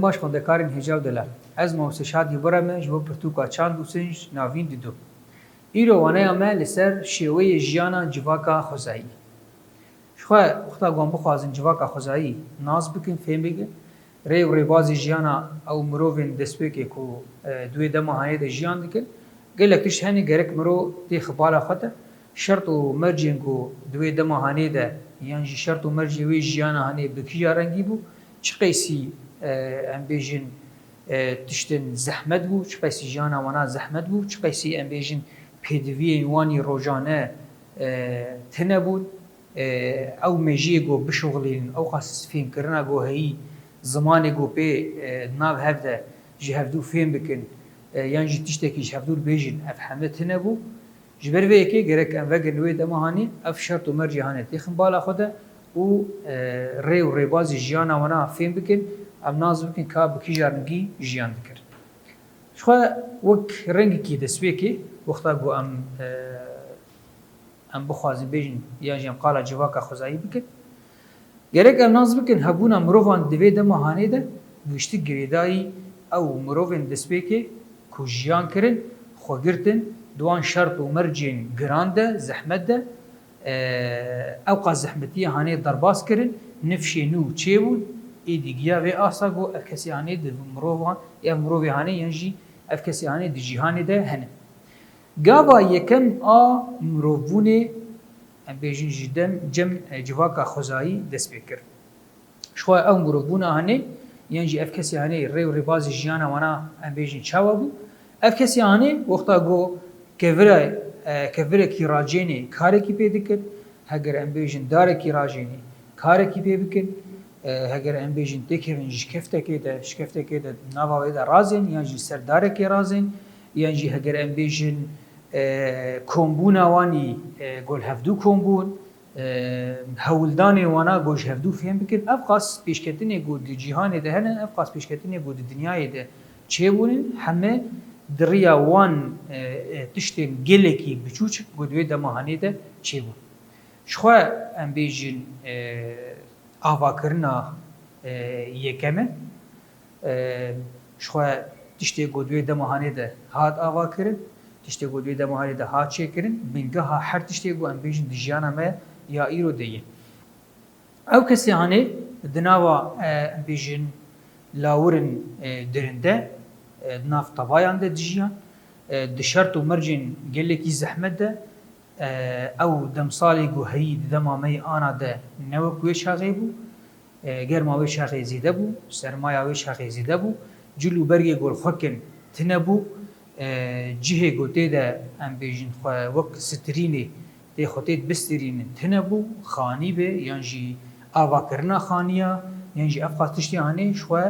دم باش خوندکارین هجاو دلار از موسشات یبرم جو پرتوکا چاند و سنج ناوین دیدو ایرو وانه امه لسر شیوه جیانا جواکا خوزایی شخوا وقتا گوان بخوازن جواکا خوزایی ناز بکن فهم بگن ری و ریبازی جیانا او مروفین دسپی که دوی دماهانی ده جیان دکن گلک تش هنی گرک مرو تی خبالا خطه شرط و مرجین کو دوی دماهانی ده یعنی شرط و مرجی وی جیانا هنی بکی رنگی بو چه قیسی ام بیجن تشتن زحمت بو چه قیسی جیانا وانا زحمت بو چه قیسی ام بیجن پیدوی وانی روزانه تنه بود او مجی گو بشغلین او خاص فهم کرنا گو هی زمان گو به ناو هفته جهفدو فهم بکن یعنی تشتکی جهفدو بیجن افهمه تنه بو جبر وی که گرک ام وگن وی دماهانی اف شرط و مرجی هانه تیخن بالا خوده و ری و ریبازی جیانا وانا فهم بکن ام ناز بکن که بکی جارنگی جیان دکر شخوا وک رنگی کی دسوی که وقتا گو ام بخوازی بیجن یعنی ام قالا جواکا خوزایی بکن گرک ام ناز بکن هبونا مروفان دوی دماهانی ده وشتی گریدایی او مروفین دسوی که کو جیان کرن خوگرتن دوان شرط و مرجین گرانده زحمت ده اوقا زحمتی هانه درباس کرن نفشی نو چه بود ایدی گیا و آسا گو اف کسی هانه ده مروفان یا مروفی هانه ینجی اف کسی هانه ده جیهانه ده هنه گاوا یکم مروفونه ام بیجن جدم جم جواکا خوزایی دست بکر شخوا او مروفونه هانه ینجی اف کسی هانه ری و ریبازی جیانا وانا ام بیجن چاوا بو اف کسی هانه وقتا گو کفره کی راجینی کاری کی پیدا کرد هگر ام بیجن داره کی راجینی کاری کی پیدا کرد هگر ام بیجن دکرین شکفته که ده نوای ده رازین یا جی سرداره کی رازین یا جی هگر ام بیجن کومبونا وانی گل هفدو کومبون هولدانی وانا گوش هفدو فهم بکرد افقاس پیشکتنی گود جهان ده هنن افقاس پیشکتنی گود دنیای ده چه بونن همه دریا وان تشتین گلکی بچوچ گودوی دماهانی ده چه بود شخوا ام بیجن آوا کرنا یکمه شخوا تشتی گودوی دماهانی ده هات آوا کرن تشتی گودوی دماهانی ده هات چه کرن بینگه ها هر تشتی گو ام بیجن دیجانا ما یا ایرو دیه او کسی هانه دناوا ام بیجن لاورن درنده ناف طبایان ده دیجیان دشرط و مرجین گلکی زحمت ده او دمسالی گو هی دمامی آنا ده نوکوی شاقی بو گرماوی شاقی زیده بو سرمایاوی شاقی زیده بو جلو برگی گل خوکن تنه بو جهه گوته ده ام بیجن وک سترینی ده خوتید بسترین تنه بو خانی به یعنی جی آوا کرنا خانیا یعنی جی افقاس تشتی هانه شوه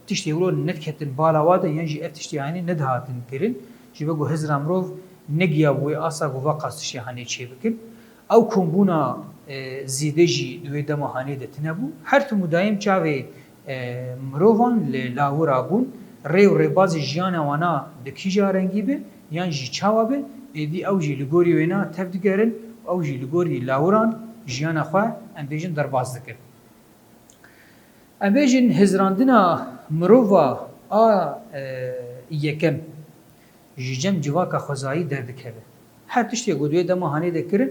تشتی ولو ندکتن بالا واده یعنی جی اف تشتی هانه ندهاتن کرن جی بگو هزر امروف نگیا بوی آسا گو واقع تشتی هانه چه بکن او کمبونا زیده جی دوی دماهانه ده تنه بو هر تو مدایم چاوه مروفان لاورا بون ری و ریبازی جیانا وانا دکی جارنگی به یعنی جی چاوا به ایدی او جی لگوری وینا تفدگرن او جی لگوری لاوران جیانا خواه ام بیجن درباز دکر ام بیجن هزراندنا مروفا یکم جیجم جواکا خوزایی دردکه هر تشتی گو دوی دماهانه ده کرن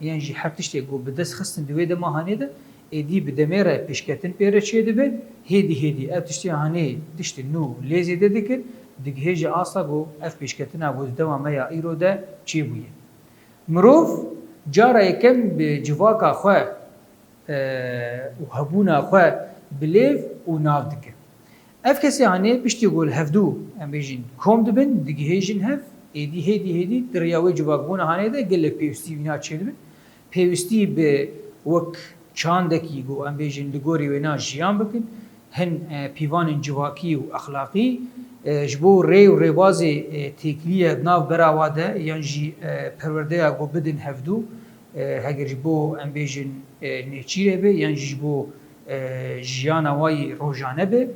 یعنی جی هر تشتی گو بدست خستن دوی دماهانه ده ایدی بدمیره پیشکتن پیره چه ده بید هیدی اف تشتی هانه تشتی نو لیزی ده دکر دیگه هیچ آسا گو اف پیشکتن بود دوام یا ایرو ده چی بویه مروف جارا یکم به جواکا خواه و هبونا خواه بلیف و ناف دکر اف کسی هانه پشتی گول هفدو ام بیجین کوم دبن دیگه هیچین هف هیدی دریاوی جواک بونا هانه ده گلک پیوستی وینا چه دبن پیوستی به وک چاندکی گو ام بیجین لگوری وینا جیان بکن هن پیوان جواکی و اخلاقی جبو ری و ریبازی تکلیه ناف براواده یعنی جی پرورده گو بدن هفدو هگر جبو ام بیجین نیچیره به یعنی جبو جیانا وای روزانه به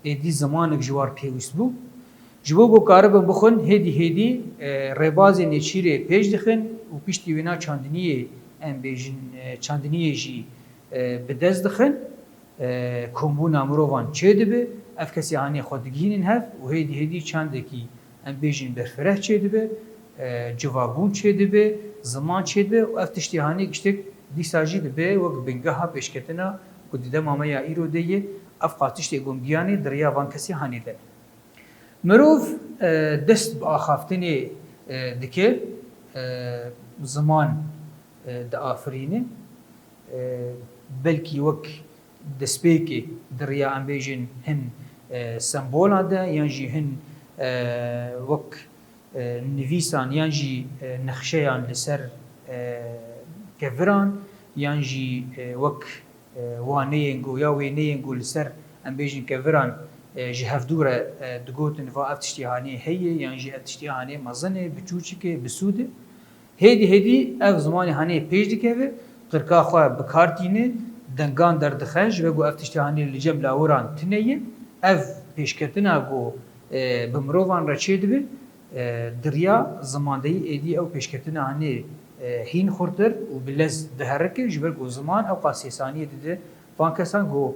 دی زمانک جوار پیوست بو جبو گو کاربن بخون هیدی ریبازی نیچیره پیش دخن و پشتی وینا چاندنیه ام بیجین چاندنیه جی بدست دخن کومبونا مروان چه دبه اف کسی هانی خودگینین هف و هیدی چندکی ام بیجین برفره چه دبه جوابون چه دبه زمان چه دبه و اف تشتی هانی گشتک دیساجی دبه و بنگه ها پیشکتنا و دیده ماما یا ایرو دیه اف قاتشتی گمگیانی دریا وان کسی هانی ده مروف دست با آخافتنی دکه زمان ده آفرینه بلکی وک دسپیکی دریا ام بیجین هن سمبولا ده یعنی هن وک نویسان یعنی نقشهان لسر کفران یعنی وک وانینگو یا وینینگو لسر ام بیجین کفران جهف دوره دگوتن و افتشتیهانی هیه یعنی افتشتیهانی مزنه بچوچکه بسوده هیدی اف زمانی هانی پیش دکه قرقا خواه بکارتینه دنگان در دخنج و گو افتشتیهانی لجم لاوران تنیه اف پیشکتنا گو بمروان را چه دبه دریا زمانده ایدی او پیشکتنا هانی هین خوردر و بلز دهرکه جبر گو زمان او قاسی ثانیه دیده وان کسان گو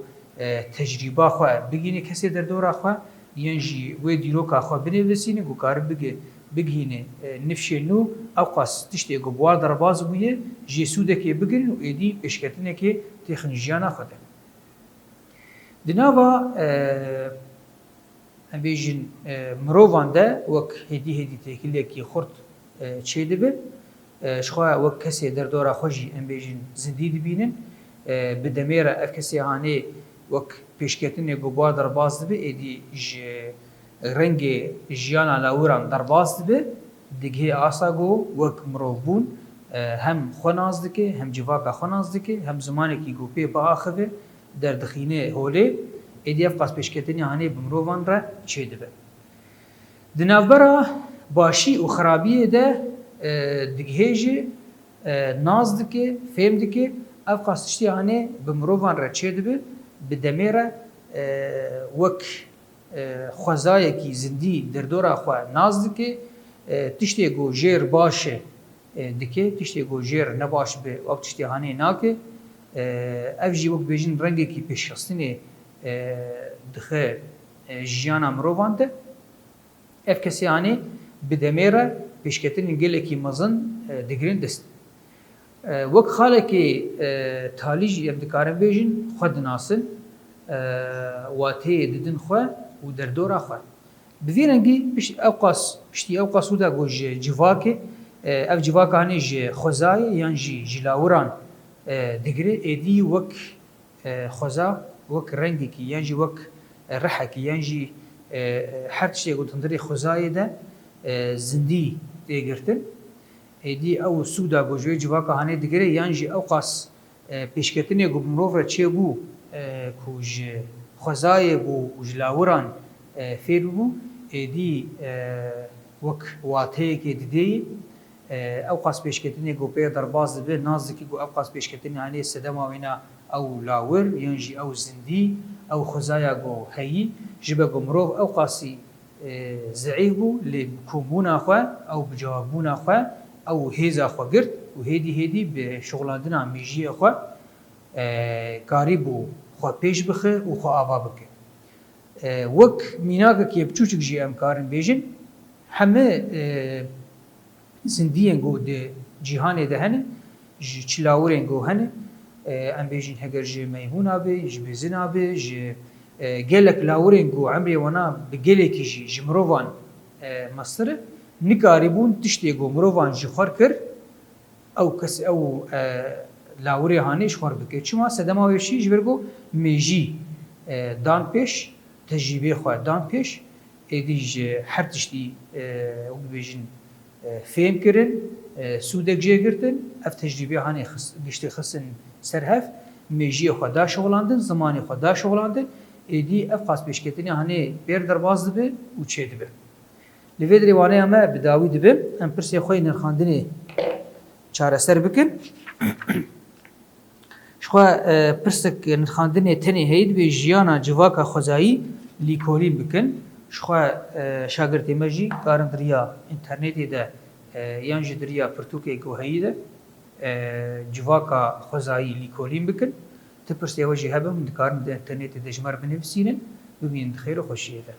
تجربه خواه بگینه کسی در دورا خواه ینجی و دیروکا خواه بنویسینه گو کار بگینه نفشه نو او قاس تشتی گو بوار در باز بویه جیسوده که بگیرن و ایدی پیشکتنه که تخنجیانا خوده دناوا ام بیجین مروان ده وک هدی تکیلیه که خورد چه دبه شخواه وک کسی در دورا خوشی ام بیجین زندی دبینن بدمیره اف کسی هانه وک پیشکتنه گو بوار در باز دبه ایدی رنگ جیانا لاوران در باز دبه دیگه آسا گو وک مروبون هم خوناز دکه هم جواکا خوناز دکه هم زمانی که گو پی با آخوه در دخینه هوله ایدیف قاس پیشکتنی هانه بمروان را چه دبه دنافبرا باشی و خرابیه ده دیگهیجه ناز دکه فهم دکه اف قاس تشتی هانه بمروان را چه دبه بدمیره وک خوزایه کی زندی در دورا خواه ناز دکه تشتی گو جیر باشه دکه تشتی گو جیر نباش به وقت تشتی هانه ناکه اف جی وک بیجین رنگی کی پیشخستنی دخه جیانا مروان ده اف کسی هانه بدمیره پیشکتنی گله کی مزن دگرین دست وک خاله کی تالیج ابدکارن بیجین خود ناسن واته ددن خواه و در دورا خواه بفیرنگی پشتی اوقاس ودا گوش جواکه اف جواکه هنه خوزای یعنی جلاوران دگره ایدی وک خوزا وک رنگی کی یعنی وک رحه کی یعنی هر تشتی گو تندری خوزای ده زندی دیگرتن ایدی او سودا گوشوی جواکه هنه دگره یعنی اوقاس پیشکتنی گو بمروف را چه بو کوج خوزای بو جلاوران فیر بو ایدی وک واته که دیدی او قاس پیشکتنی گو پی در باز دبه نازکی گو او قاس پیشکتنی هنی سدما وینا او لاور ینجی او زندی او خوزایا گو هی جبه گو مروف او قاسی ضعیف بو لکومونا خواه او بجوابونا خواه او هیزا خواه گرد و هیدی به شغلاندنا میجی خواه کاری بو خواه پیش بخه و خواه آوا بکه وک میناکه که بچوچک جی ام کارن بیجن همه زندیان گو ده جیهانه ده هنه چلاورین گو هنه ام بیجن هگر جی میمون آبه جی بزن آبه جی گلک لاورین گو عمری وانا بگلکی جی جمروان مصره نکاری بون تشتی گو مروان جی خور کر او کس او لاوری هانیش خور بکه چما سدما وشی جبرگو میجی دان پیش تجربه خواه دان پیش ایدیج هر تشتی او بیجن فهم کرن سودک جه گرتن اف تجربه هانی گشتی خسن سرهف میجی خواه دا شغلاندن زمانی خواه دا شغلاندن ایدی اف قاس پیشکتنی هانی بیر درباز دبه و چه دبه لفید روانه همه بداوی دبه ام پرسی خواه نرخاندنی چاره سر بکن شخوا پرسک نرخاندنی تنی هید به جیانا جواکا خوزایی لیکولی بکن شخوا شاگردی مجی کارن دریا انترنتی ده یانجی دریا پرتوکی گوهایی ده جواکا خوزایی لیکولی بکن تپرسیەوە ژی هەبە من دکارن دە ئینتەرنێتی دەژمار بنووسینن ببینن خێر و خۆشیێدە